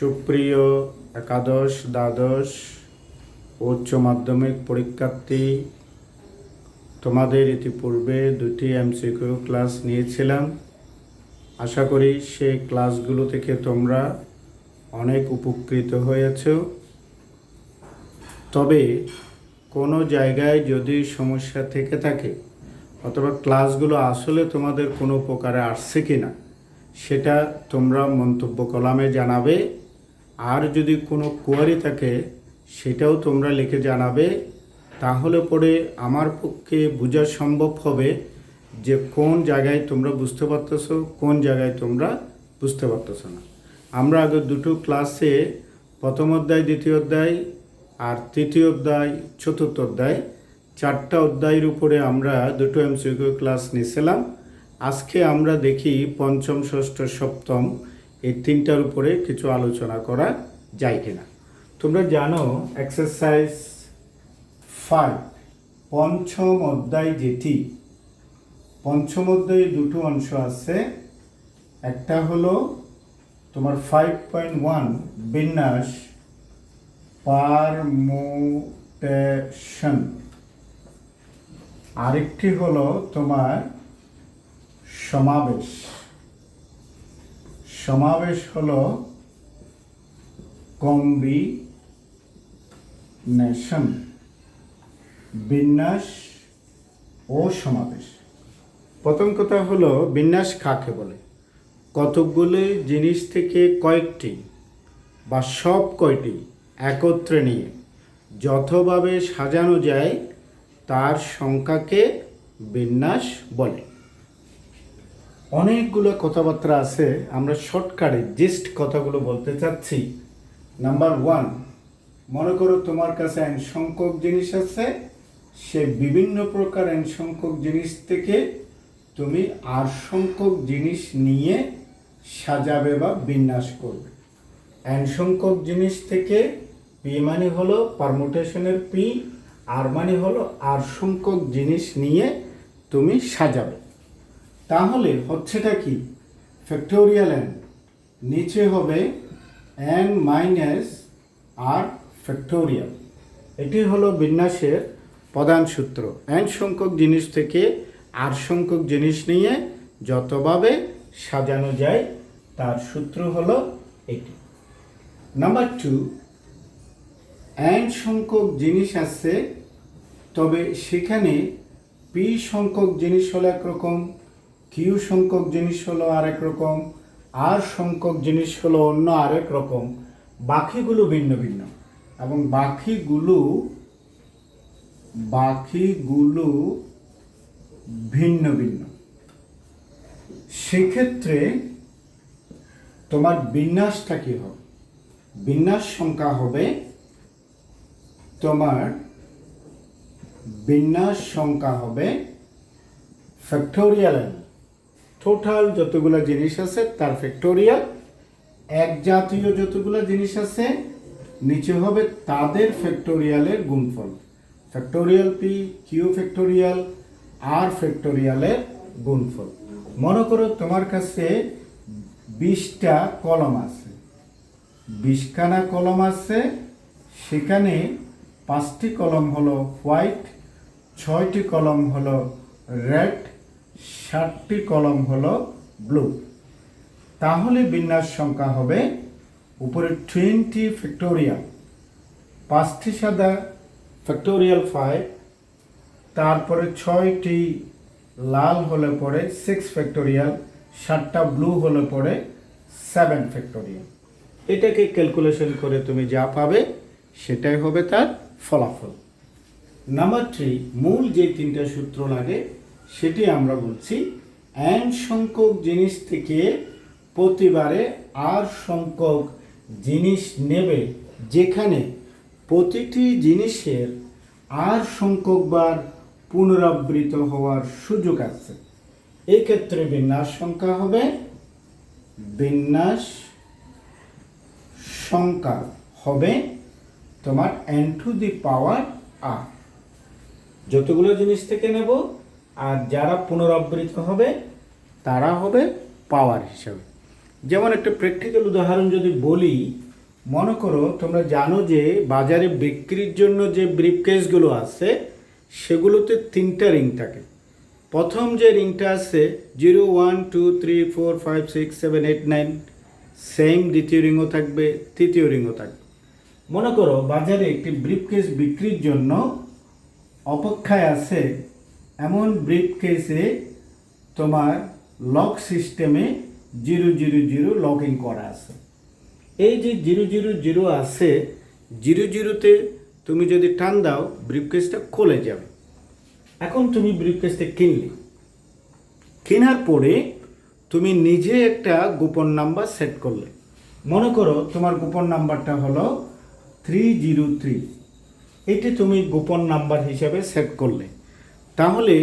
সুপ্রিয় একাদশ দ্বাদশ উচ্চ মাধ্যমিক পরীক্ষার্থী, তোমাদের ইতিপূর্বে দুটি এমসিকিউ ক্লাস নিয়েছিলাম। আশা করি সেই ক্লাসগুলো থেকে তোমরা অনেক উপকৃত হয়েছ। তবে কোনো জায়গায় যদি সমস্যা থেকে থাকে অথবা ক্লাসগুলো আসলে তোমাদের কোনো উপকারে আসছে কি না সেটা তোমরা মন্তব্য কলামে জানাবে। আর যদি কোনো কোয়ারি থাকে সেটাও তোমরা লিখে জানাবে। তাহলে পরে আমার পক্ষে বোঝা সম্ভব হবে যে কোন জায়গায় তোমরা বুঝতে পারতেছো, কোন জায়গায় তোমরা বুঝতে পারতেছো না। আমরা আগে দুটো ক্লাসে প্রথম অধ্যায়, দ্বিতীয় অধ্যায় আর তৃতীয় অধ্যায়, চতুর্থ অধ্যায়, চারটা অধ্যায়ের উপরে আমরা দুটো এমসিকিউ ক্লাস নিয়েছিলাম। আজকে আমরা দেখি পঞ্চম, ষষ্ঠ, সপ্তম এই তিনটার উপরে কিছু আলোচনা করা যায় কিনা। তোমরা জানো এক্সারসাইজ 5 পঞ্চম অধ্যায়, যেটি পঞ্চম অধ্যায়ে দুটো অংশ আছে। একটা হলো তোমার 5.1 বিন্যাস পারমুটেশন, আরেকটি হলো তোমার সমাবেশ। সমাবেশ হলো কম্বিনেশন, বিন্যাস ও সমাবেশ। প্রথম কথা হলো বিন্যাস কাকে বলে? কতকগুলি জিনিস থেকে কয়েকটি বা সব কয়টি একত্রে নিয়ে যথাভাবে সাজানো যায় তার সংখ্যাকে বিন্যাস বলে। অনেকগুলো কথাবার্তা আছে, আমরা শর্টকাটে জাস্ট কথাগুলো বলতে চাচ্ছি। নাম্বার 1, মনে করো তোমার কাছে n সংখ্যক জিনিস আছে, সে বিভিন্ন প্রকার n সংখ্যক জিনিস থেকে তুমি r সংখ্যক জিনিস নিয়ে সাজাবে বা বিন্যাস করবে। n সংখ্যক জিনিস থেকে p মানে হলো পারমুটেশনের p, r মানে হলো r সংখ্যক জিনিস নিয়ে তুমি সাজাবে। তাহলে হচ্ছেটা কি? ফ্যাক্টোরিয়াল n, নিচে হবে n মাইনাস r ফ্যাক্টোরিয়াল। এটি হলো বিন্যাসের প্রধান সূত্র। n সংখ্যক জিনিস থেকে r সংখ্যক জিনিস নিয়ে যতভাবে সাজানো যায় তার সূত্র হলো এটি। নাম্বার 2, n সংখ্যক জিনিস আছে, তবে সেখানে p সংখ্যক জিনিস হলো একরকম, q সংখ্যক জিনিস হলো আরেক রকম, r সংখ্যক জিনিস হলো অন্য আরেক রকম, বাকিগুলো ভিন্ন ভিন্ন এবং বাকিগুলো ভিন্ন ভিন্ন। সেক্ষেত্রে তোমার বিন্যাসটা কি হবে? বিন্যাস সংখ্যা হবে তোমার ফ্যাক্টোরিয়াল n, টোটাল যতগুলো জিনিস আছে তার ফ্যাক্টোরিয়াল। এক জাতীয় যতগুলো জিনিস আছে নিচে হবে তাদের ফ্যাক্টোরিয়ালের গুণফল, factorial p, q factorial, r ফ্যাক্টোরিয়ালের গুণফল। মনে করো তোমার কাছে 20টা কলম আছে, 20খানা কলম আছে, সেখানে 5টি কলম হলো হোয়াইট, 6টি কলম হলো রেড, 7টি কলম হলো ব্লু। তাহলে বিন্যাস সংখ্যা হবে উপরে 20 ফ্যাক্টোরিয়াল, 5টি সাদা ফ্যাক্টোরিয়াল 5, তারপরে 6টি লাল হলে পরে 6 ফ্যাক্টোরিয়াল, 7টা ব্লু হলে পরে 7 ফ্যাক্টোরিয়াল। এটাকে ক্যালকুলেশন করে তুমি যা পাবে সেটাই হবে তার ফলাফল। নাম্বার 3, মূল যে তিনটা সূত্র লাগে সেটি আমরা বলছি। n সংখ্যক জিনিস থেকে প্রতিবারে r সংখ্যক জিনিস নেবে, যেখানে প্রতিটি জিনিসের r সংখ্যক বার পুনরাবৃত্ত হওয়ার সুযোগ আছে। এক্ষেত্রে বিন্যাস সংখ্যা হবে তোমার n to the power r, যতগুলো জিনিস থেকে নেব আর যারা পুনরাবৃত্ত হবে তারা হবে পাওয়ার হিসাবে। যেমন একটা প্র্যাকটিক্যাল উদাহরণ যদি বলি, মনে করো তোমরা জানো যে বাজারে বিক্রির জন্য যে ব্রিফকেসগুলো আছে সেগুলোতে 3টা রিং থাকে। প্রথম যে রিংটা আছে 0 1 2 3 4 5 6 7 8 9, সেম দ্বিতীয় রিংও থাকবে, তৃতীয় রিংও থাকবে। মনে করো বাজারে একটি ব্রিফকেস বিক্রির জন্য অপেক্ষায় আছে এমন ব্রিফকেসে তোমার লক সিস্টেমে 000 লকিং করা আছে। এই যে 000 আছে, 00তে তুমি যদি টান দাও ব্রিফকেসটা খুলে যাবে। এখন তুমি ব্রিফকেসটা কিনলে, কেনার পরে তুমি নিজে একটা গোপন নাম্বার সেট করলে। মনে করো তোমার গোপন নাম্বারটা হলো 303, এটি তুমি গোপন নাম্বার হিসাবে সেট করলে। তাহলে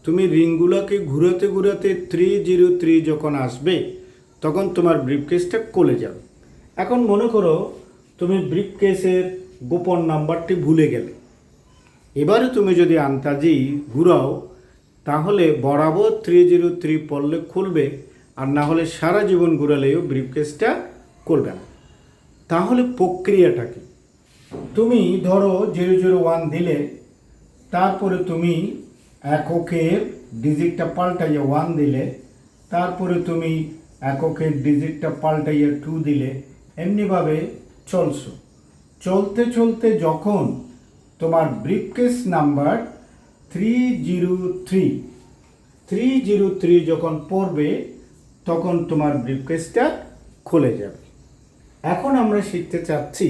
তুমি রিংগুলোকে ঘুরাতে ঘুরাতে 303 যখন আসবে তখন তোমার ব্রিফকেসটা খুলে যাবে। এখন মনে করো তুমি ব্রিফকেসের গোপন নাম্বারটি ভুলে গেলে, এবারে তুমি যদি আন্তাজি ঘুরাও তাহলে বরাবর 303 পড়লে খুলবে, আর না হলে সারা জীবন ঘুরালেও ব্রিফকেসটা খুলবে না। তাহলে প্রক্রিয়াটা কি? তুমি ধরো 001 দিলে, তারপরে তুমি এককের ডিজিটটা পাল্টাইয়ে 1 দিলে, তারপরে তুমি এককের ডিজিটটা পাল্টাইয়ে 2 দিলে, এমনিভাবে চলছো। চলতে চলতে যখন তোমার ব্রিফকেস নাম্বার 303 যখন পড়বে তখন তোমার ব্রিফকেসটা খুলে যাবে। এখন আমরা শিখতে চাচ্ছি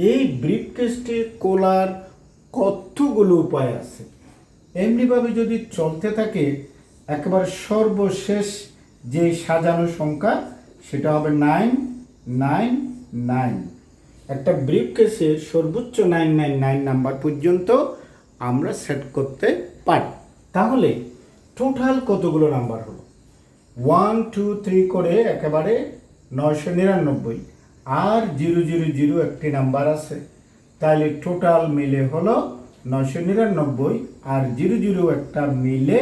এই ব্রিফকেসটি খোলার কতগুলো উপায় আছে। এমনিভাবে যদি চলতে থাকে একেবারে সর্বশেষ যে সাজানো সংখ্যা সেটা হবে 999। একটা ব্রিফকেসের সর্বোচ্চ 999 নাম্বার পর্যন্ত আমরা সেট করতে পারি। তাহলে টোটাল কতগুলো নাম্বার হলো? 1 2 3 করে একেবারে 999, আর 000 একটি নাম্বার আছে, তাহলে টোটাল মিলে হলো 999, আর 00 একটা মিলে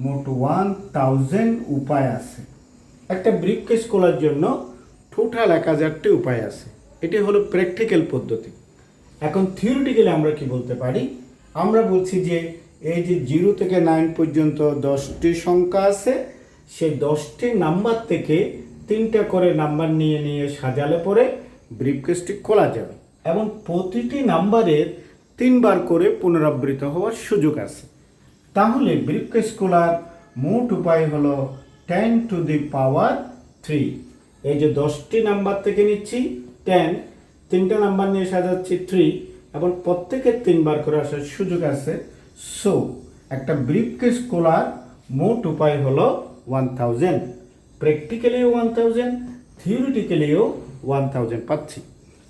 মোট 1000 উপায় আছে। একটা ব্রিফকেস খোলার জন্য টোটাল 1000টি উপায় আছে। এটি হলো প্র্যাকটিক্যাল পদ্ধতি। এখন থিওরিটিক্যালি আমরা কি বলতে পারি? আমরা বলছি যে এই যে 0 থেকে 9 পর্যন্ত 10টি সংখ্যা আছে, সেই 10টি নাম্বার থেকে 3টা করে নাম্বার নিয়ে নিয়ে সাজালে পরে ব্রিফকেসটি খোলা যাবে, এবং প্রতিটি নাম্বারের 3 বার করে পুনরাবৃত্ত হওয়ার সুযোগ আছে। তাহলে ব্রিফকেস খোলার মোট উপায় হলো 10 টু দি পাওয়ার 3। এই যে 10টি নাম্বার থেকে নিচ্ছি 10, 3টা নাম্বার নিয়ে সাজাচ্ছি 3, এবং প্রত্যেকের 3 বার করে আসার সুযোগ আছে। সো একটা ব্রিফকেস খোলার মোট উপায় হলো 1000। প্র্যাকটিক্যালিও 1000, থিওরিটিক্যালিও 1000 পাচ্ছি।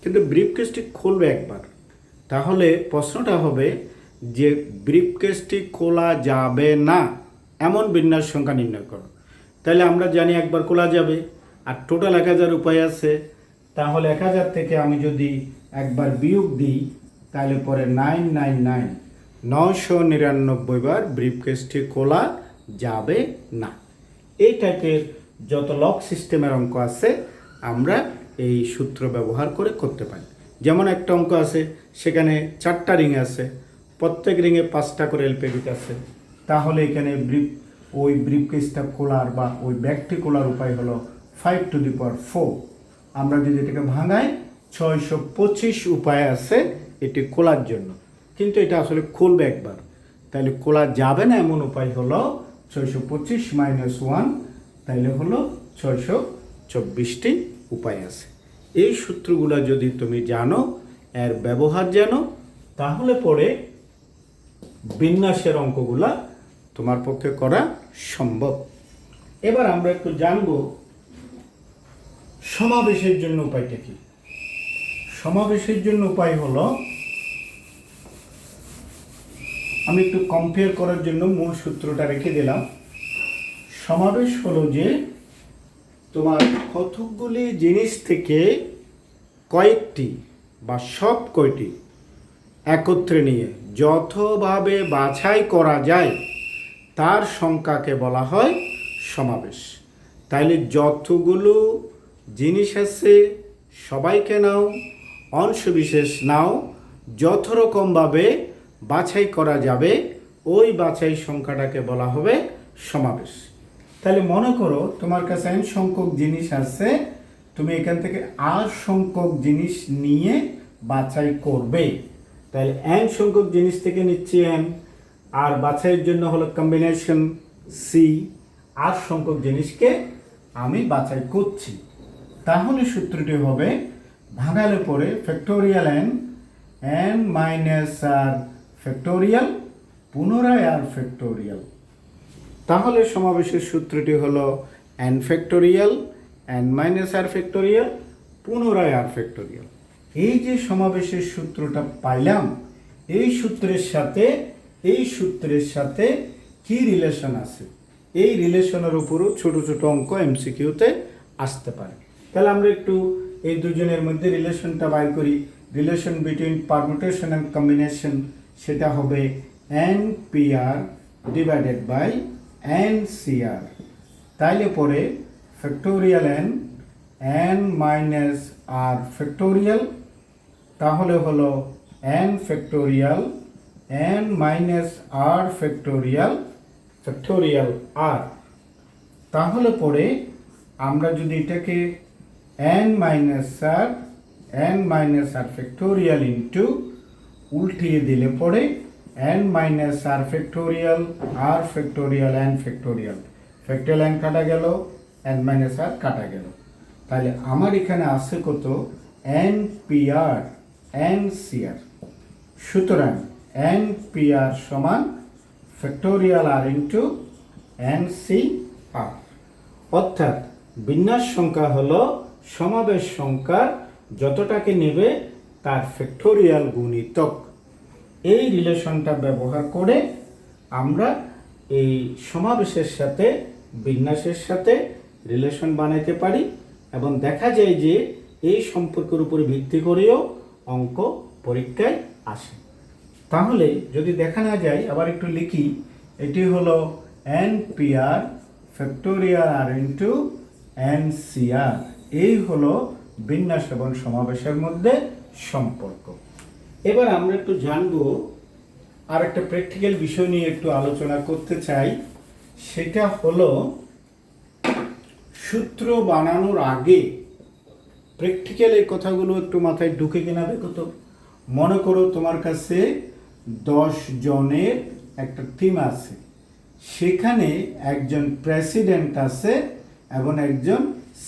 কিন্তু ব্রিফকেসটি খুলবে একবার। তাহলে প্রশ্নটা হবে যে ব্রিফকেসটি খোলা যাবে না এমন বিন্যাস সংখ্যা নির্ণয় করো। তাহলে আমরা জানি একবার খোলা যাবে, আর টোটাল 1000 উপায় আছে। তাহলে 1000 থেকে আমি যদি একবার বিয়োগ দিই তাহলে পরে 999 বার ব্রিফকেসটি খোলা যাবে না। এই টাইপের যত লক সিস্টেমের অঙ্ক আছে আমরা এই সূত্র ব্যবহার করে করতে পারি। যেমন একটা অঙ্ক আছে, সেখানে 4টা রিং আছে, প্রত্যেক রিংয়ে 5টা করে এলপিবিট আছে। তাহলে এখানে ওই ব্রিফকেসটা খোলার বা ওই ব্যাগটি খোলার উপায় হলো 5 টু দি পাওয়ার 4। আমরা যদি এটাকে ভাঙাই 625 উপায় আছে এটি খোলার জন্য, কিন্তু এটা আসলে খুলবে একবার। তাহলে খোলা যাবে না এমন উপায় হলো 625 মাইনাস 1, তাইলে হলো 624টি উপায় আছে। এই সূত্রগুলো যদি তুমি জানো, এর ব্যবহার জানো, তাহলে পরে বিন্যাসের অঙ্কগুলা তোমার পক্ষে করা সম্ভব। এবার আমরা একটু জানব সমাবেশের জন্য উপায়টা কি। সমাবেশের জন্য উপায় হলো, আমি একটু কম্পেয়ার করার জন্য মূল সূত্রটা রেখে দিলাম। সমাবেশ হলো যে তোমার কতকগুলি জিনিস থেকে কয়েকটি বা সব কয়টি একত্রে নিয়ে যতভাবে বাছাই করা যায় তার সংখ্যাকে বলা হয় সমাবেশ। তাইলে যতগুলো জিনিস আছে সবাইকে নাও, অংশবিশেষ নাও, যত রকমভাবে বাছাই করা যাবে ওই বাছাই সংখ্যাটাকে বলা হবে সমাবেশ। তাহলে মনে করো তোমার কাছে n সংখ্যক জিনিস আছে, তুমি এখান থেকে r সংখ্যক জিনিস নিয়ে বাছাই করবে। তাহলে n সংখ্যক জিনিস থেকে নিচ্ছি n, আর বাছাইয়ের জন্য হলো কম্বিনেশন c, r সংখ্যক জিনিসকে আমি বাছাই করছি। তাহলে সূত্রটি হবে ভাঙালে পরে factorial n minus r factorial পুনরায় r ফ্যাক্টোরিয়াল। তাহলে সমাবেশের সূত্রটি হলো n factorial n minus r factorial পুনরায় r ফ্যাক্টোরিয়াল। এই যে সমাবেশের সূত্রটা পাইলাম, এই সূত্রের সাথে কি রিলেশন আছে, এই রিলেশনের উপরও ছোট ছোট অঙ্ক এমসিকিউতে আসতে পারে। তাহলে আমরা একটু এই দুজনের মধ্যে রিলেশনটা বাইর করি। Relation between permutation and combination, সেটা হবে NPR ডিভাইডেড বাই NCR। তাইলে পরে factorial n minus r factorial, তাহলে হলো n factorial n minus r factorial factorial r। তাহলে পরে আমরা যদি এটাকে n minus r factorial into উল্টিয়ে দিলে পরে n minus r factorial r factorial n factorial, factorial n কাটা গেল, n মাইনাস r কাটা গেল। তাহলে আমার এখানে আছে কত, NPR NCR। সুতরাং NPR সমান ফ্যাক্টোরিয়াল r ইন্টু NCR, অর্থাৎ বিন্যাস সংখ্যা হলো সমাবেশ সংখ্যার যতটাকে নেবে তার ফ্যাক্টোরিয়াল গুণিতক। এই রিলেশনটা ব্যবহার করে আমরা এই সমাবেশের সাথে বিন্যাসের সাথে রিলেশন বানাইতে পারি, এবং দেখা যায় যে এই সম্পর্কের উপরে ভিত্তি করেও অঙ্ক পরীক্ষায় আসে। তাহলে যদি দেখা না যায়, আবার একটু লিখি, এটি হলো NPR factorial r into NCR। এই হলো বিন্যাস এবং সমাবেশের মধ্যে সম্পর্ক। এবার আমরা একটু জানবো, আর একটা প্র্যাকটিক্যাল বিষয় নিয়ে একটু আলোচনা করতে চাই। সেটা হলো সূত্র বানানোর আগে প্র্যাকটিক্যাল এই কথাগুলো একটু মাথায় ঢুকে কিনা দেখো তো। মনে করো তোমার কাছে 10 জনের একটা টিম আছে, সেখানে একজন প্রেসিডেন্ট আছে এবং একজন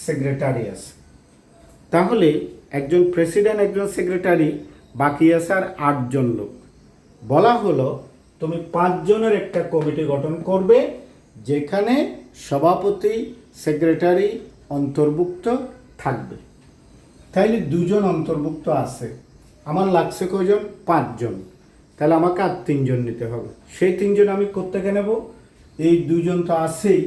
সেক্রেটারি আছে। তাহলে একজন প্রেসিডেন্ট, একজন সেক্রেটারি, বাকি আছে আর 8 জন লোক। বলা হলো তুমি 5 জনের একটা কমিটি গঠন করবে, যেখানে সভাপতি সেক্রেটারি অন্তর্ভুক্ত থাকবে। তাইলে 2 জন অন্তর্ভুক্ত আছে, আমার লাগছে কয়জন, 5 জন। তাহলে আমাকে আর 3 জন নিতে হবে। সেই 3 জন আমি কোত্থেকে নেব, এই 2 জন তো আছেই,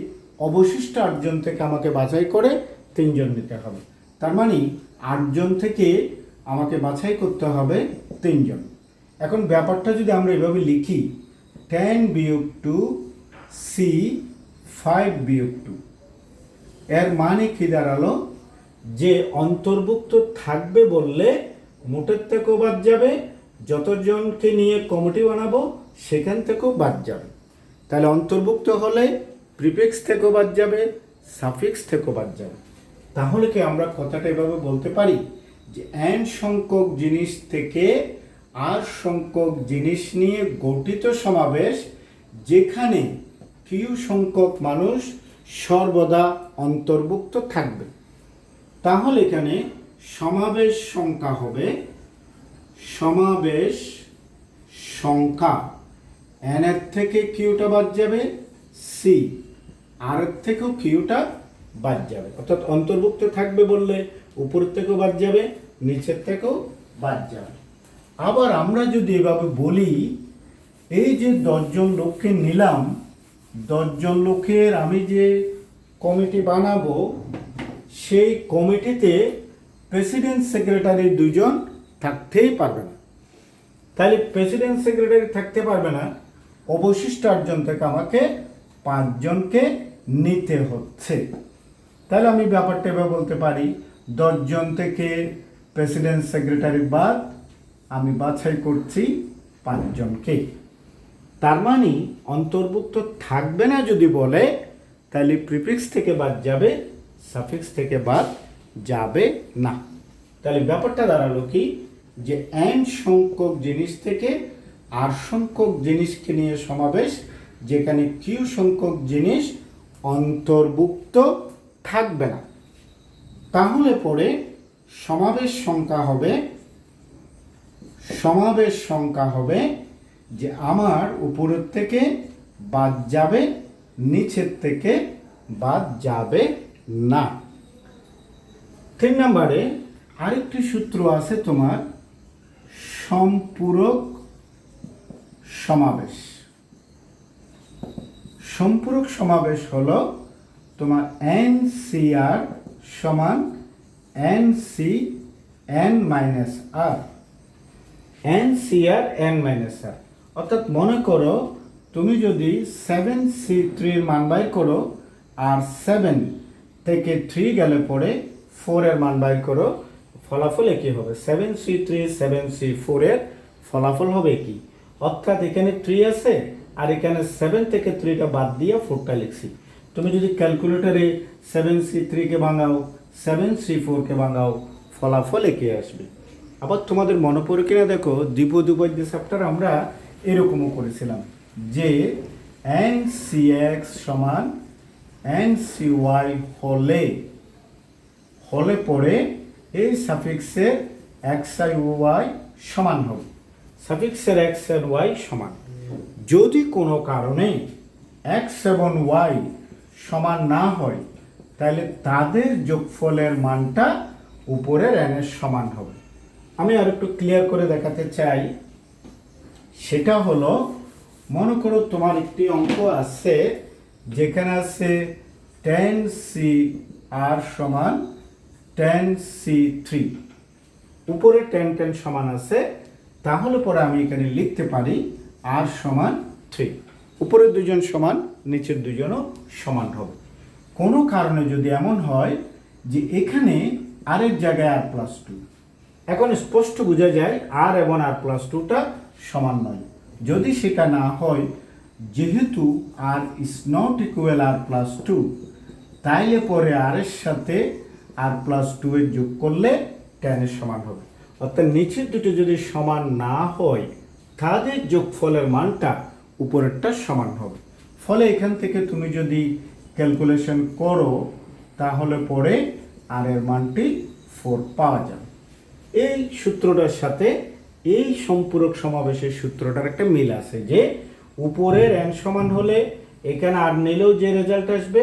অবশিষ্ট 8 জন থেকে আমাকে বাছাই করে 3 জন নিতে হবে। তার মানে 8 জন থেকে আমাকে বাছাই করতে হবে 3 জন। এখন ব্যাপারটা যদি আমরা এভাবে লিখি, 10 বিয়োগ 2 C 5 বিয়োগ 2, এর মানে কি দাঁড়ালো, যে অন্তর্ভুক্ত থাকবে বললে মোটের থেকেও বাদ যাবে, যতজনকে নিয়ে কমিটি বানাবো সেখান থেকেও বাদ যাবে। তাহলে অন্তর্ভুক্ত হলে প্রিফিক্স থেকেও বাদ যাবে, সাফিক্স থেকেও বাদ যাবে। তাহলে কি আমরা কথাটা এভাবে বলতে পারি যে n সংখ্যক জিনিস থেকে r সংখ্যক জিনিস নিয়ে গঠিত সমাবেশ, যেখানে q সংখ্যক মানুষ সর্বদা অন্তর্ভুক্ত থাকবে। তাহলে এখানে সমাবেশ সংখ্যা হবে, সমাবেশ সংখ্যা n এর থেকে কিউটা বাদ যাবে, c r এর থেকেও কিউটা বাদ যাবে। অর্থাৎ অন্তর্ভুক্ত থাকবে বললে উপর থেকেও বাদ যাবে, নিচের থেকেও বাদ যাবে। আবার আমরা যদি এভাবে বলি, এই যে 10 জন লোককে নিলাম, 10 জন লোকের আমি যে কমিটি বানাবো, সেই কমিটিতে প্রেসিডেন্ট সেক্রেটারি 2 জন থাকতেই পারবে না। তাহলে প্রেসিডেন্ট সেক্রেটারি থাকতে পারবে না, অবশিষ্ট 8 জন থেকে আমাকে 5 জনকে নিতে হচ্ছে। তাহলে আমি ব্যাপারটা এভাবে বলতে পারি, 10 জন থেকে প্রেসিডেন্ট সেক্রেটারি বাদ আমি বাছাই করছি 5 জনকে। তার মানে অন্তর্ভুক্ত থাকবে না যদি বলে, তাহলে প্রিফিক্স থেকে বাদ যাবে, সাফিক্স থেকে বাদ যাবে না। তাহলে ব্যাপারটা দাঁড়ালো কি, যে এন সংখ্যক জিনিস থেকে আর সংখ্যক জিনিসকে নিয়ে সমাবেশ, যেখানে কিউ সংখ্যক জিনিস অন্তর্ভুক্ত থাকবে না। তাহলে পরে সমাবেশ সংখ্যা হবে যে আমার উপরের থেকে বাদ যাবে, নিচের থেকে বাদ যাবে না। 3 নম্বরে আরেকটি সূত্র আছে তোমার, সম্পূরক সমাবেশ। সম্পূরক সমাবেশ হলো তোমার NCR সমান NCN মাইনাস আর, NCR n মাইনাস আর। অর্থাৎ মনে করো তুমি যদি 7C3 এর মান বাইর করো আর 7 থেকে 3 গেলে পরে 4 এর মান বাইর করো, ফলাফল একই হবে। 7C3 7C4 এর ফলাফল হবে কি, অর্থাৎ এখানে 3 আছে আর এখানে 7 থেকে 3টা বাদ দিয়ে 4টা লিখছি। তুমি যদি ক্যালকুলেটরে 7C3 কে ভাঙাও, 7C4 কে ভাঙাও, ফলাফল একই আসবে। আবার তোমাদের মনে পড়ে কিনা দেখো, দ্বিপদী চ্যাপ্টার আমরা এরকমও করেছিলাম যে NCX সমান NCY হলে পরে এই সাফিক্সের XI ও Y সমান হবে, সাফিক্সের X আর Y সমান। যদি কোনো কারণে X এবং Y সমান না হয়, তাহলে তাদের যোগফলের মানটা উপরের n এর সমান হবে। আমি আর একটু ক্লিয়ার করে দেখাতে চাই, সেটা হলো মনে করো তোমার একটি অঙ্ক আছে যেখানে আছে 10CR সমান 10C3, উপরে 10 সমান আছে, তাহলে পরে আমি এখানে লিখতে পারি R সমান 3। উপরের দুজন সমান, নিচের দুজনও সমান হবে। কোনো কারণে যদি এমন হয় যে এখানে আরেক জায়গায় R+2, এখন স্পষ্ট বোঝা যায় আর এবং R+2টা সমান নয়। যদি সেটা না হয়, যেহেতু আর ইজ নট ইকুয়াল R+2, তাইলে পরে আর এর সাথে R+2 এর যোগ করলে 10 এর সমান হবে। অর্থাৎ নিচের দুটো যদি সমান না হয়, তাদের যোগফলের মানটা উপরেরটা সমান হবে। ফলে এখান থেকে তুমি যদি ক্যালকুলেশন করো, তাহলে পরে আর এর মানটি 4 পাওয়া যাবে। এই সূত্রটার সাথে এই সম্পূরক সমাবেশের সূত্রটার একটা মিল আছে, যে উপরের n সমান হলে এখানে আর নিলেও যে রেজাল্ট আসবে,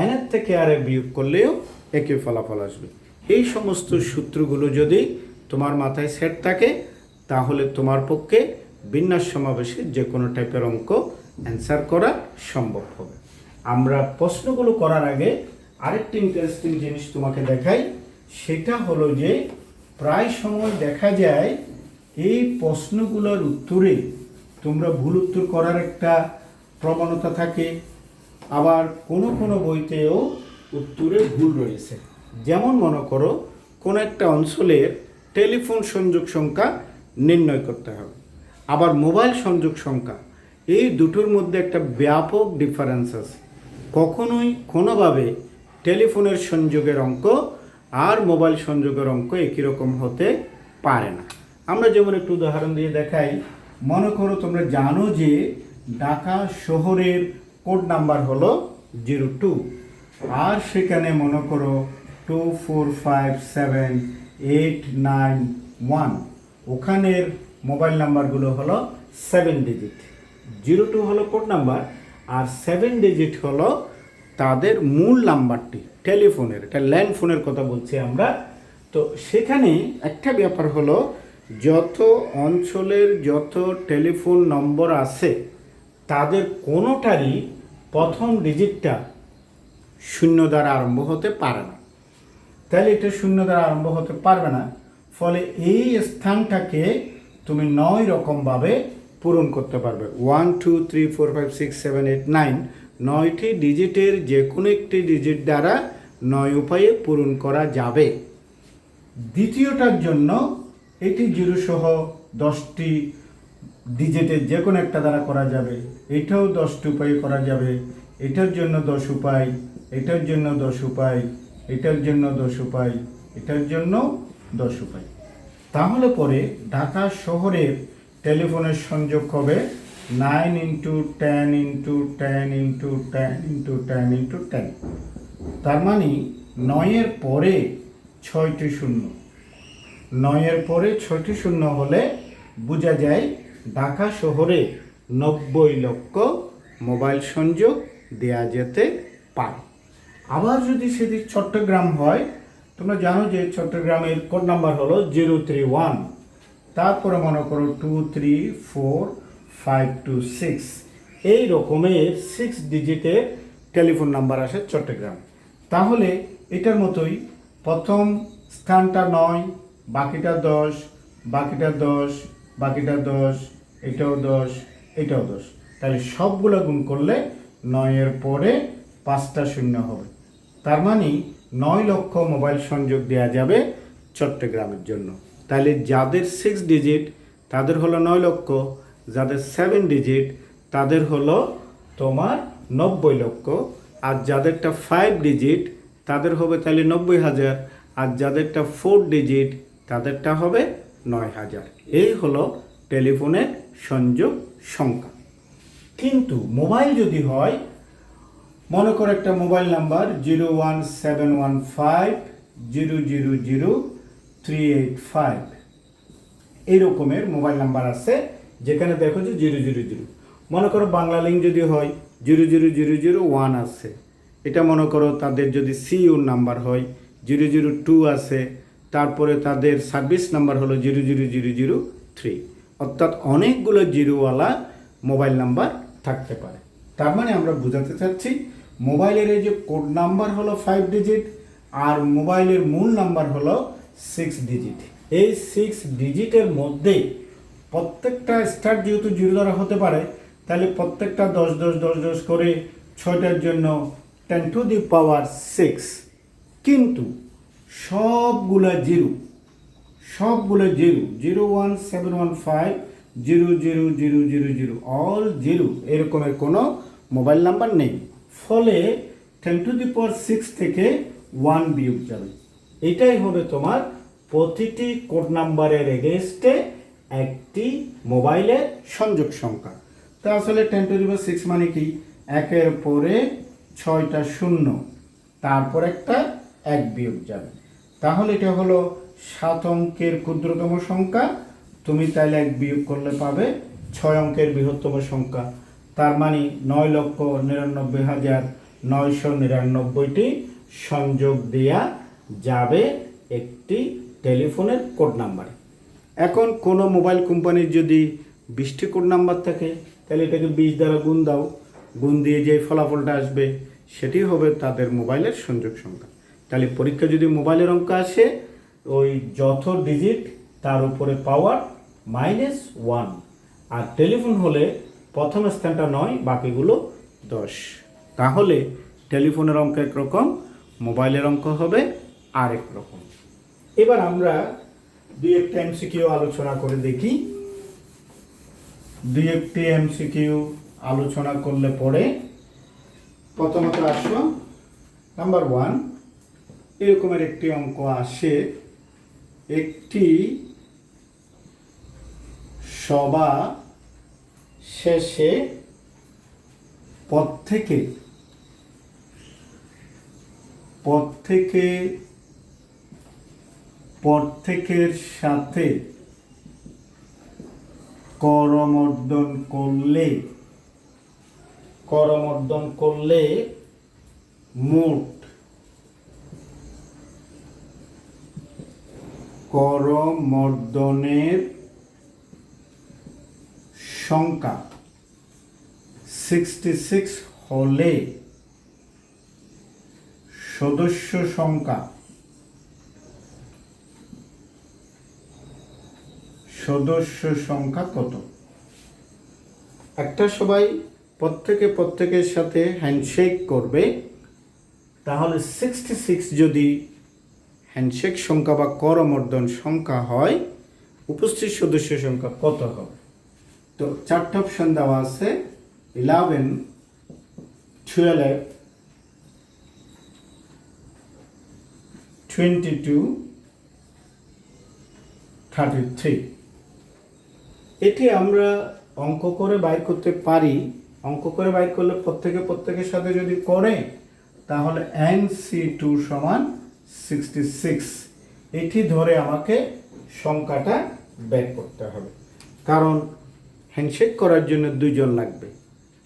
n এর থেকে আর বিয়োগ করলেও একই ফলাফল আসবে। এই সমস্ত সূত্রগুলো যদি তোমার মাথায় সেট থাকে, তাহলে তোমার পক্ষে বিন্যাস সমাবেশের যে কোনো টাইপের অঙ্ক অ্যান্সার করা সম্ভব হবে। আমরা প্রশ্নগুলো করার আগে আরেকটি ইন্টারেস্টিং জিনিস তোমাকে দেখাই, সেটা হলো যে প্রায় সময় দেখা যায় এই প্রশ্নগুলোর উত্তরে তোমরা ভুল উত্তর করার একটা প্রবণতা থাকে, আবার কোনো বইতেও উত্তরে ভুল রয়েছে। যেমন মনে করো কোনো একটা অঞ্চলের টেলিফোন সংযোগ সংখ্যা নির্ণয় করতে হবে, আবার মোবাইল সংযোগ সংখ্যা, এই দুটোর মধ্যে একটা ব্যাপক ডিফারেন্স আছে। কখনোই কোনোভাবে টেলিফোনের সংযোগের অঙ্ক আর মোবাইল সংযোগের অঙ্ক একই রকম হতে পারে না। আমরা যেমন একটু উদাহরণ দিয়ে দেখাই, মনে করো তোমরা জানো যে ঢাকা শহরের কোড নাম্বার হলো 02, আর সেখানে মনে করো 2457891, ওখানের মোবাইল নাম্বারগুলো হলো 7 ডিজিট। 02 হলো কোড নাম্বার, আর 7 ডিজিট হলো তাদের মূল নাম্বারটি টেলিফোনের, এটা ল্যান্ড ফোনের কথা বলছি আমরা। তো সেখানে একটা ব্যাপার হলো, যত অঞ্চলের যত টেলিফোন নম্বর আছে, তাদের কোনোটারই প্রথম ডিজিটটা 0 দ্বারা আরম্ভ হতে পারে না। তাহলে এটা 0 দ্বারা আরম্ভ হতে পারবে না, ফলে এই স্থানটাকে তুমি 9 রকমভাবে পূরণ করতে পারবে। 1 2 3 4 5 6 7 8 9, 9টি ডিজিটের যে কোনো একটি ডিজিট দ্বারা 9 উপায়ে পূরণ করা যাবে। দ্বিতীয়টার জন্য এটি 0 সহ 10টি ডিজিটের যে কোনো একটা দ্বারা করা যাবে, এটাও 10টি উপায়ে করা যাবে, এটার জন্য 10 উপায়, এটার জন্য 10 উপায়, এটার জন্য 10 উপায়, এটার জন্য 10 উপায়। তাহলে পরে ঢাকা শহরের টেলিফোনের সংযোগ হবে 9 × 10 × 10 × 10 × 10 × 10। তার মানে 9-এর পরে 6টি শূন্য, 9-এর পরে 6টি শূন্য হলে বোঝা যায় ঢাকা শহরে 90 লক্ষ মোবাইল সংযোগ দেয়া যেতে পারে। আবার যদি সেটি চট্টগ্রাম হয়, তোমরা জানো যে চট্টগ্রামের কোড নাম্বার হলো 031, তারপরে মনে করো 2 3 4 5 2 6, এই রকমের 6 ডিজিটের টেলিফোন নাম্বার আসে চট্টগ্রাম। তাহলে এটার মতোই প্রথম স্থানটা 9, বাকিটা 10, বাকিটা 10, বাকিটা 10, এটাও 10, এটাও 10। তাহলে সবগুলো গুণ করলে 9-এর পরে 5টা শূন্য হবে। তার মানে 9 লক্ষ মোবাইল সংযোগ দেওয়া যাবে চট্টগ্রামের জন্য। তাহলে যাদের 6 ডিজিট তাদের হলো 9 লক্ষ, যাদের 7 ডিজিট তাদের হলো তোমার 90 লক্ষ, আর যাদেরটা 5 ডিজিট তাদের হবে তাহলে 90,000, আর যাদেরটা 4 ডিজিট তাদেরটা হবে 9,000। এই হলো টেলিফোনের সংযোগ সংখ্যা। কিন্তু মোবাইল যদি হয়, মনে করো একটা মোবাইল নাম্বার 01715000385, এই রকমের মোবাইল নাম্বার আছে যেখানে দেখো যে 000। মনে করো বাংলা লিঙ্ক যদি হয় 00001 আছে, এটা মনে করো তাদের যদি সিইউর নাম্বার হয় 002 আছে, তারপরে তাদের সার্ভিস নাম্বার হলো 00003, অর্থাৎ অনেকগুলো জিরোওয়ালা মোবাইল নাম্বার থাকতে পারে। তার মানে আমরা বোঝাতে চাচ্ছি মোবাইলের এই যে কোড নাম্বার হলো 5 ডিজিট, আর মোবাইলের মূল নাম্বার হলো 6 ডিজিট। এই 6 ডিজিটের মধ্যে প্রত্যেকটা স্টার যেহেতু 0 দ্বারা হতে পারে, তাহলে প্রত্যেকটা 10 10 10 10 করে 6টার জন্য 10⁶। কিন্তু সবগুলো জিরো, 01715000000 অল জিরো, এরকমের কোনো মোবাইল নাম্বার নেই। ফলে 10⁶ থেকে 1 বিয়োগ যাবে। এটাই হবে তোমার প্রতিটি কোড নাম্বারের এগেইনস্টে একটি মোবাইলের সংযোগ সংখ্যা। তা আসলে 10⁶ মানে কি, 1-এর পরে 6টা শূন্য, তারপর একটা 1 বিয়োগ যাবে। তাহলে এটা হলো 7 অঙ্কের ক্ষুদ্রতম সংখ্যা, তুমি তাইলে 1 বিয়োগ করলে পাবে 6 অঙ্কের বৃহত্তম সংখ্যা। তার মানে 9,99,999টি সংযোগ দেয়া যাবে একটি টেলিফোনের কোড নাম্বারে। এখন কোনো মোবাইল কোম্পানির যদি 20টি কোড নাম্বার থাকে, তাহলে এটাকে 20 দ্বারা গুণ দাও, গুণ দিয়ে যে ফলাফলটা আসবে সেটি হবে তাদের মোবাইলের সংযোগ সংখ্যা। তাহলে পরীক্ষা যদি মোবাইলের অঙ্ক আসে, ওই যত ডিজিট তার উপরে পাওয়ার -1, আর টেলিফোন হলে প্রথম স্থানটা 9, বাকিগুলো 10। তাহলে টেলিফোনের অঙ্ক একরকম, মোবাইলের অঙ্ক হবে আরেক রকম। এবার আমরা 2-1টা এমসিকিউ আলোচনা করে দেখি। 2-1টি এমসিকিউ আলোচনা করলে পরে প্রথমত আসলো নাম্বার 1, এরকমের একটি অঙ্ক আসে। একটি সভা শেষে প্রত্যেকের সাথে করমর্দন করলে মোট করমর্দনের সংখ্যা 66 হলে সদস্য সংখ্যা কত? একটা সবাই প্রত্যেকের সাথে হ্যান্ডশেক করবে, তাহলে 66 যদি হ্যান্ডশেক সংখ্যা বা করমর্দন সংখ্যা হয়, উপস্থিত সদস্য সংখ্যা কত হবে? তো চারটা অপশন দেওয়া আছে, 11, 12, 22, 33। এটি আমরা অঙ্ক করে বাইর করতে পারি। অঙ্ক করে বাইর করলে প্রত্যেকের সাথে যদি করে তাহলে NC2 সমান 66, এটি ধরে আমাকে সংখ্যাটা বের করতে হবে। কারণ হ্যান্ডশেক করার জন্য 2 জন লাগবে,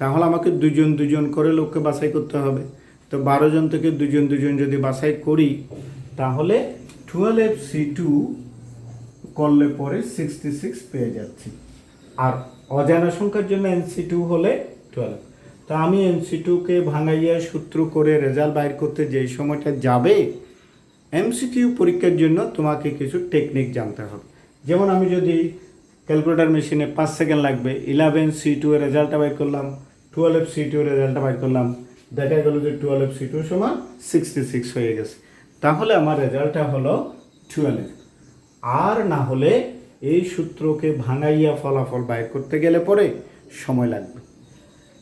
তাহলে আমাকে 2 জন করে লোককে বাছাই করতে হবে। তো 12 জন থেকে 2 জন যদি বাছাই করি তাহলে 12FC2 করলে পরে 66 পেয়ে যাচ্ছি। আর অজানা সংখ্যার জন্য NC2 হলে 12। তো আমি NC2কে ভাঙাইয়া সূত্র করে রেজাল্ট বাইর করতে যেই সময়টা যাবে, MCQ পরীক্ষার জন্য তোমাকে কিছু টেকনিক জানতে হবে। যেমন আমি যদি ক্যালকুলেটর মেশিনে 5 সেকেন্ড লাগবে, 11C2 এর রেজাল্টটা বাইর করলাম, 12FC2 এর রেজাল্টটা বাইর করলাম, দেখা গেল যে 12FC2 সমান 66 হয়ে গেছে, তাহলে আমার রেজাল্টটা হলো 12। আর না হলে এই সূত্রকে ভাঙাইয়া ফলাফল বাইর করতে গেলে পরে সময় লাগবে।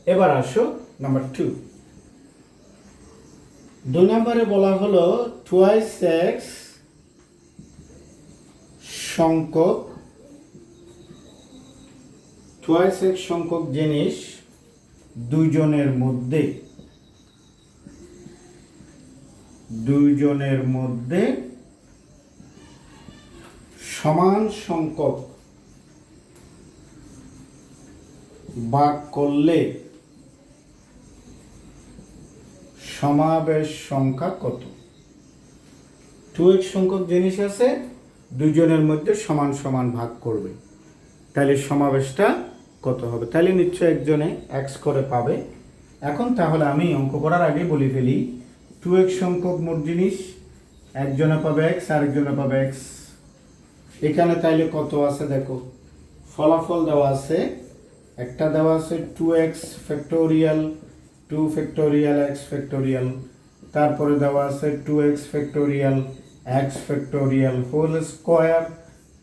এবার আসো নাম্বার 2। 2 নম্বরে বলা হলো twice x সংখ্যক জিনিস দুইজনের মধ্যে সমান সংখ্যক ভাগ করলে সমাবেশ সংখ্যা কত? 2x সংখ্যক জিনিস আছে, দুইজনের মধ্যে সমান সমান ভাগ করবে, তাহলে সমাবেশটা কত হবে? তাহলে নিশ্চয় একজনে x করে পাবে। এখন তাহলে আমি অঙ্ক করার আগে বলে ফেলি, 2x সংখ্যক মোট জিনিস, একজনে পাবে x, আরেকজনে পাবে x। এখানে তাইলে কত আছে দেখো, ফলাফল দেওয়া আছে, একটা দেওয়া আছে 2x factorial 2 factorial x factorial, তারপরে দেওয়া আছে 2x factorial x factorial whole square,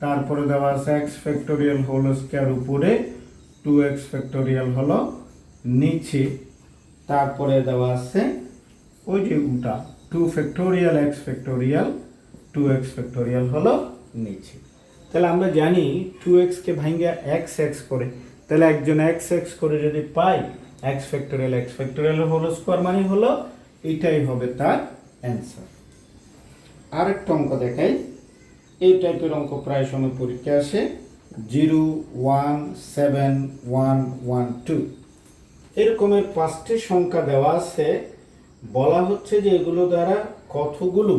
তারপরে দেওয়া আছে x ফ্যাক্টোরিয়াল হোল স্কয়ার উপরে 2x ফ্যাক্টোরিয়াল হলো নিচে, তারপরে দেওয়া আছে ওই যে উল্টা 2 factorial x factorial 2x factorial হলো নিচে। তাহলে আমরা জানি 2x কে ভাঙিয়া x করে, তাহলে একজন x করে যদি পাই x ফ্যাক্টোরিয়াল হোল স্কয়ার মানে হলো এটাই হবে তার অ্যান্সার। আরেকটা অঙ্ক দেখাই, এই টাইপের অঙ্ক প্রায় সময় পরীক্ষা আসে, 0 1 7 1 1 2 এরকমের 5টি সংখ্যা দেওয়া আছে। বলা হচ্ছে যে এগুলো দ্বারা কতগুলো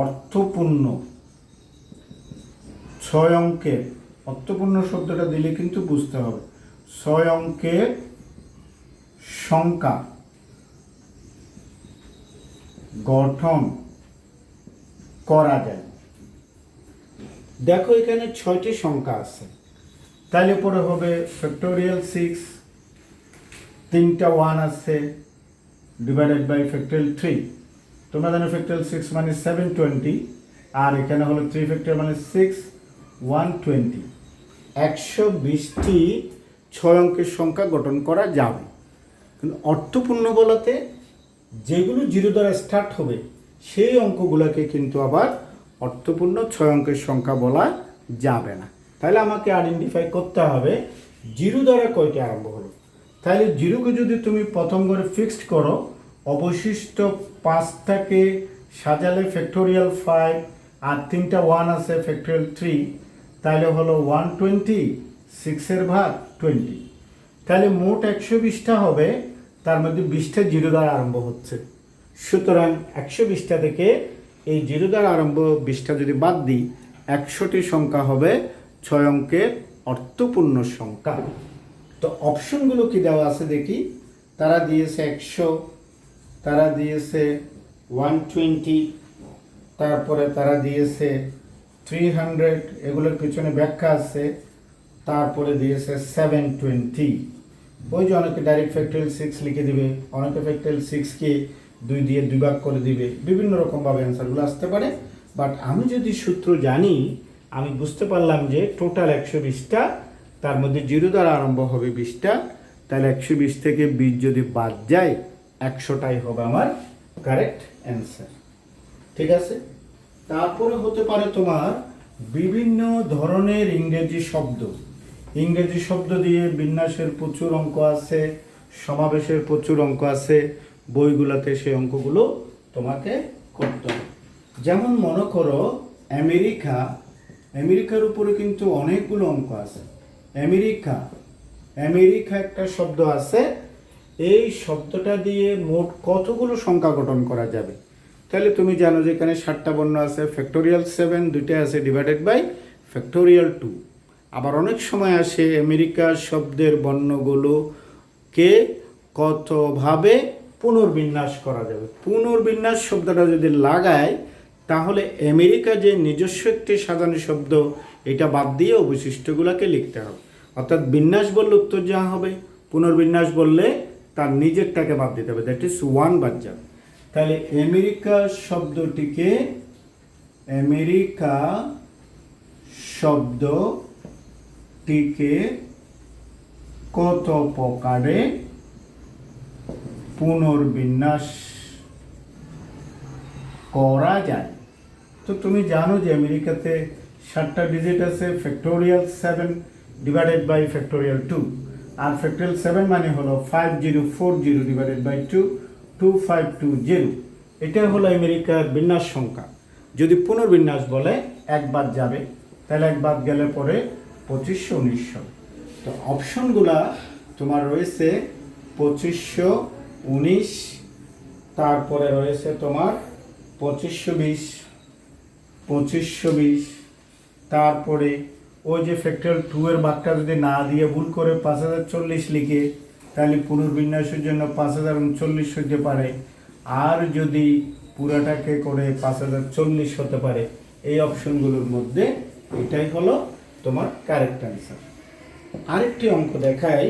অর্থপূর্ণ 6 অঙ্কের, অর্থপূর্ণ শব্দটা দিলে কিন্তু বুঝতে হবে, 6 অঙ্কের সংখ্যা গঠন করা যায়। দেখো এখানে 6টি সংখ্যা আছে, তাহলে পরে হবে ফ্যাক্টোরিয়াল 6, 3টা 1 আছে ডিভাইডেড বাই ফ্যাক্টোরিয়াল 3। তোমরা জানো ফ্যাক্টোরিয়াল 6 মানে 720, আর এখানে হলো 3 ফ্যাক্টোরিয়াল মানে 6 120। 120টি 6 অঙ্কের সংখ্যা গঠন করা যাবে। কিন্তু অর্থপূর্ণ বলাতে যেগুলো 0 দ্বারা স্টার্ট হবে সেই অঙ্কগুলোকে কিন্তু আবার অর্থপূর্ণ 6 অঙ্কের সংখ্যা বলা যাবে না। তাহলে আমাকে আইডেন্টিফাই করতে হবে 0 দ্বারা কয়টি আরম্ভ হলো। তাহলে 0কে যদি তুমি প্রথম করে ফিক্সড করো, অবশিষ্ট 5টাকে সাজালে ফ্যাক্টোরিয়াল 5 আর 3টা 1 আছে ফ্যাক্টোরিয়াল 3, তাহলে হলো 120, 6 এর ভাগ 20। তাহলে মোট 120টা হবে, তার মধ্যে 20টা 0 দ্বারা আরম্ভ হচ্ছে। সুতরাং 120টা থেকে এই 0 দ্বারা আরম্ভ 20টা যদি বাদ দিই, 100টি সংখ্যা হবে 6 অঙ্কের অর্থপূর্ণ সংখ্যা। তো অপশনগুলো কি দেওয়া আছে দেখি, তারা দিয়েছে 100, তারা দিয়েছে 120, তারপরে তারা দিয়েছে 300, এগুলোর পিছনে ব্যাখ্যা আছে, তারপরে দিয়েছে 720। ওই যে অনেকে ডাইরেক্ট ফ্যাক্টোরিয়াল 6 লিখে দিবে, অনেকে ফ্যাক্টোরিয়াল 6কে 2 দিয়ে 2 ভাগ করে দিবে, বিভিন্ন রকমভাবে অ্যান্সারগুলো আসতে পারে। বাট আমি যদি সূত্র জানি, আমি বুঝতে পারলাম যে টোটাল 120টা, তার মধ্যে 0 দ্বারা আরম্ভ হবে 20টা, তাহলে 120 থেকে 20 যদি বাদ যায় 100টাই হবে আমার কারেক্ট অ্যান্সার। ঠিক আছে। তারপরে হতে পারে তোমার বিভিন্ন ধরনের ইংরেজি শব্দ দিয়ে বিন্যাসের প্রচুর অঙ্ক আছে, সমাবেশের প্রচুর অঙ্ক আছে, বইগুলোতে সেই অঙ্কগুলো তোমাকে করতে হবে। যেমন মনে করো আমেরিকার উপরে কিন্তু অনেকগুলো অঙ্ক আছে। আমেরিকা একটা শব্দ আছে, এই শব্দটা দিয়ে মোট কতগুলো সংখ্যা গঠন করা যাবে? তাহলে তুমি জানো যে এখানে 7টা বর্ণ আছে, ফ্যাক্টোরিয়াল 7, 2টা আছে ডিভাইডেড বাই ফ্যাক্টোরিয়াল 2। আবার অনেক সময় আসে আমেরিকা শব্দের বর্ণগুলোকে কতভাবে পুনর্বিন্যাস করা যাবে। পুনর্বিন্যাস শব্দটা যদি লাগায়, তাহলে আমেরিকা যে নিজস্ব একটি সাজানো শব্দ, এটা বাদ দিয়ে অবশিষ্টগুলোকে লিখতে হবে। অর্থাৎ বিন্যাস বললে উত্তর যা হবে, পুনর্বিন্যাস বললে তার নিজেরটাকে বাদ দিতে হবে, দ্যাট ইজ 1 বাদ যাবে। তাহলে আমেরিকা শব্দটিকে কত প্রকারে পুনর্বিন্যাস করা যায়? তো তুমি জানো যে আমেরিকাতে 7টা ডিজিট আছে, ফ্যাক্টোরিয়াল 7 ডিভাইডেড বাই ফ্যাক্টোরিয়াল 2, আর ফ্যাক্টোরিয়াল 7 মানে হলো 5040 ডিভাইডেড বাই 2, 2520। এটা হলো আমেরিকার বিন্যাস সংখ্যা। যদি পুনর্বিন্যাস বলে 1 বাদ যাবে, তাহলে 1 বাদ গেলে পরে 2519। তো অপশনগুলা তোমার রয়েছে 2519, তারপরে রয়েছে তোমার 2520, তারপরে ওই যে ফ্যাক্টোরিয়াল 2 এর ভাগটা যদি না দিয়ে ভুল করে 5040 লিখে, তাহলে পুনর্বিন্যাসের জন্য 5039 হতে পারে। আর যদি পুরাটাকে করে 5040 হতে পারে। এই অপশনগুলোর মধ্যে এটাই হলো তোমার কারেক্ট অ্যান্সার। আরেকটি অঙ্ক দেখাই,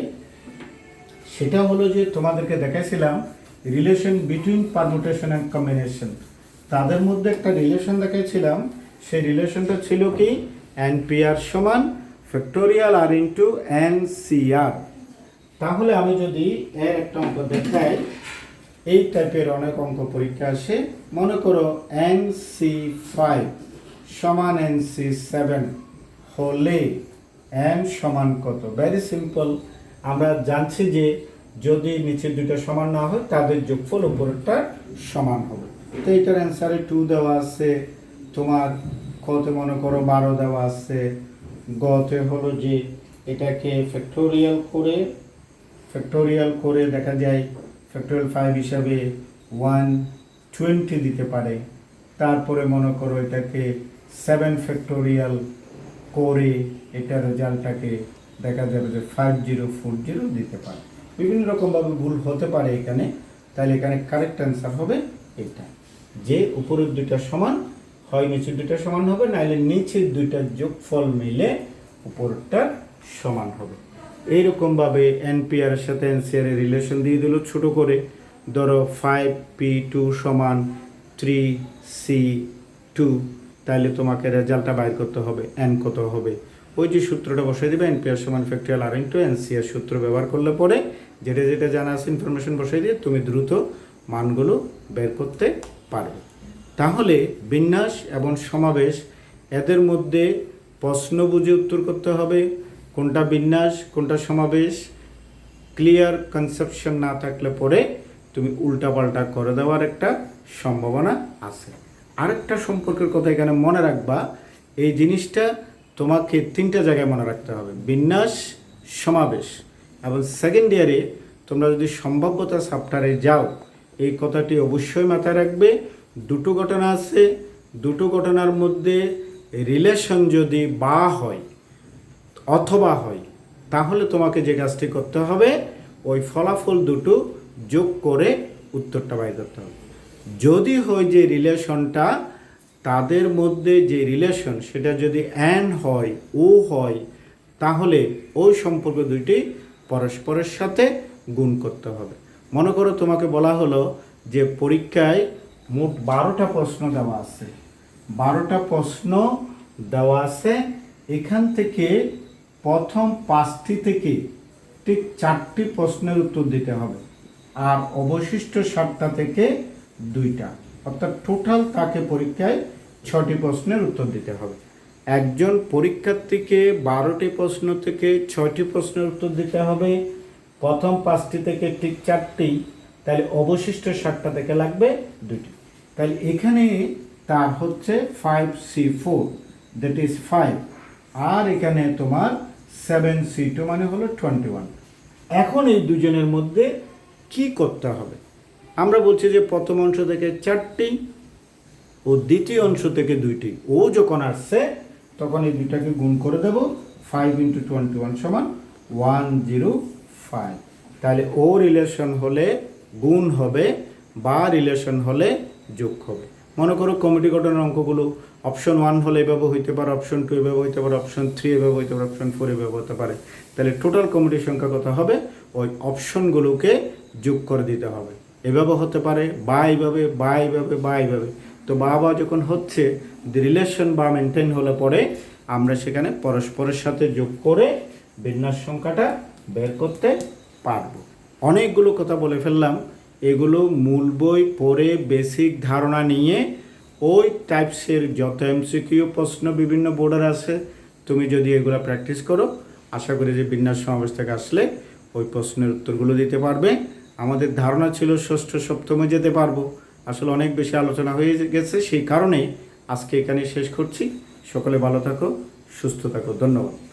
সেটা হলো যে তোমাদেরকে দেখাইছিলাম relation between permutation and combination. তাদের মধ্যে একটা রিলেশন দেখাইছিলাম, সেই রিলেশনটা ছিল কি NPR সমান ফ্যাক্টোরিয়াল R ইন্টু NCR। তাহলে আমি যদি এর একটা অঙ্ক দেখাই, এই টাইপের অনেক অঙ্ক পরীক্ষা আসে। মনে করো NC5 সমান NC7 হলে n সমান কত? ভেরি সিম্পল, আমরা জানছি যে যদি নিচের দুটো সমান না হয়, তাদের যোগফল উপরেরটা সমান হবে। তো এটার অ্যান্সারে 2 দেওয়া আছে, তোমার কতে মনে করো 12 দেওয়া আছে, গতে হলো যে এটাকে ফ্যাক্টোরিয়াল করে দেখা যায় ফ্যাক্টোরিয়াল 5 হিসাবে 120 দিতে পারে। তারপরে মনে করো এটাকে 7 ফ্যাক্টোরিয়াল করে এটার রেজাল্টটাকে দেখা যাবে যে 5040 দিতে পারে। বিভিন্ন রকমভাবে ভুল হতে পারে এখানে, তাহলে এখানে কারেক্ট অ্যান্সার হবে এটা, যে উপরের দুইটা সমান হয় নিচের দুইটা সমান হবে, নাহলে নিচের দুইটার যোগফল মিলে উপরটা সমান হবে। এইরকমভাবে NPR এর সাথে NCR এর রিলেশন দিয়ে দিল ছোট করে। ধরো 5P2 সমান 3C2, তাহলে তোমাকে রেজাল্টটা বাইর করতে হবে n কত হবে। ওই যে সূত্রটা বসাই দেবে, NPR সমান ফ্যাক্টোরিয়াল R ইন্টু NCR সূত্র ব্যবহার করলে পরে যেটা জানা আছে ইনফরমেশন বসাই দিয়ে তুমি দ্রুত মানগুলো বের করতে পারবে। তাহলে বিন্যাস এবং সমাবেশ, এদের মধ্যে প্রশ্ন বুঝে উত্তর করতে হবে, কোনটা বিন্যাস কোনটা সমাবেশ। ক্লিয়ার কনসেপশন না থাকলে পরে তুমি উল্টাপাল্টা করে দেওয়ার একটা সম্ভাবনা আছে। আরেকটা সম্পর্কের কথা এখানে মনে রাখবা, এই জিনিসটা তোমাকে 3টা জায়গায় মনে রাখতে হবে, বিন্যাস, সমাবেশ। এবং সেকেন্ড ইয়ারে তোমরা যদি সম্ভাব্যতা চ্যাপ্টারে যাও, এই কথাটি অবশ্যই মাথায় রাখবে। 2টো ঘটনা আছে, 2টো ঘটনার মধ্যে রিলেশন যদি বা হয় অথবা হয়, তাহলে তোমাকে যে কাজটি করতে হবে, ওই ফলাফল দুটো যোগ করে উত্তরটা বাইর করতে হবে। যদি হয় যে রিলেশনটা, তাদের মধ্যে যে রিলেশন সেটা যদি অ্যান্ড হয়, ও হয়, তাহলে ওই সম্পর্ক দুইটি পরস্পরের সাথে গুণ করতে হবে। মনে করো তোমাকে বলা হলো যে পরীক্ষায় মোট 12টা প্রশ্ন দেওয়া আছে। 12টা প্রশ্ন দেওয়া আছে, এখান থেকে প্রথম 5টি থেকে ঠিক 4টি প্রশ্নের উত্তর দিতে হবে, আর অবশিষ্ট 7টা থেকে 2টা, অর্থাৎ টোটাল তাকে পরীক্ষায় 6টি প্রশ্নের উত্তর দিতে হবে। একজন পরীক্ষার্থীকে 12টি প্রশ্ন থেকে 6টি প্রশ্নের উত্তর দিতে হবে, প্রথম 5টি থেকে ঠিক 4টি, তাহলে অবশিষ্ট 7টা থেকে লাগবে 2টি। তাহলে এখানে তার হচ্ছে 5C4, দ্যাট ইজ 5, আর এখানে তোমার 7C2 মানে হলো 21। এখন এই দুজনের মধ্যে কি করতে হবে? আমরা বলছি যে প্রথম অংশ থেকে 4টি ও দ্বিতীয় অংশ থেকে 2টি। ও যখন আসছে তখন এই দুটাকে গুণ করে দেব, 5 × 21 = 105। তাহলে ও রিলেশন হলে গুণ হবে, বা রিলেশন হলে যোগ হবে। মনে করো কমিটি গঠনের অঙ্কগুলো অপশন 1 হলে এভাবে হইতে পারে, অপশন 2 এভাবে হইতে পারে, অপশন 3 এভাবে হইতে পারে, অপশন 4 এভাবে হতে পারে। তাহলে টোটাল কমিটির সংখ্যা কত হবে? ওই অপশনগুলোকে যোগ করে দিতে হবে। এভাবে হতে পারে, বা এইভাবে, বা এইভাবে, বা এইভাবে। তো বা যখন হচ্ছে রিলেশন বা মেনটেন হলে পরে আমরা সেখানে পরস্পরের সাথে যোগ করে বিন্যাস সংখ্যাটা বের করতে পারবো। অনেকগুলো কথা বলে ফেললাম, এগুলো মূল বই পড়ে বেসিক ধারণা নিয়ে ওই টাইপসের যত এমসিকিউ প্রশ্ন বিভিন্ন বোর্ডের আছে, তুমি যদি এগুলো প্র্যাকটিস করো, আশা করি যে বিন্যাস সমাবেশ থেকে আসলে ওই প্রশ্নের উত্তরগুলো দিতে পারবে। আমাদের ধারণা ছিল ষষ্ঠ সপ্তমে যেতে পারবো, আসলে অনেক বেশি আলোচনা হয়ে গেছে, সেই কারণে আজকে এখানে শেষ করছি। সকলে ভালো থাকো, সুস্থ থাকো, ধন্যবাদ।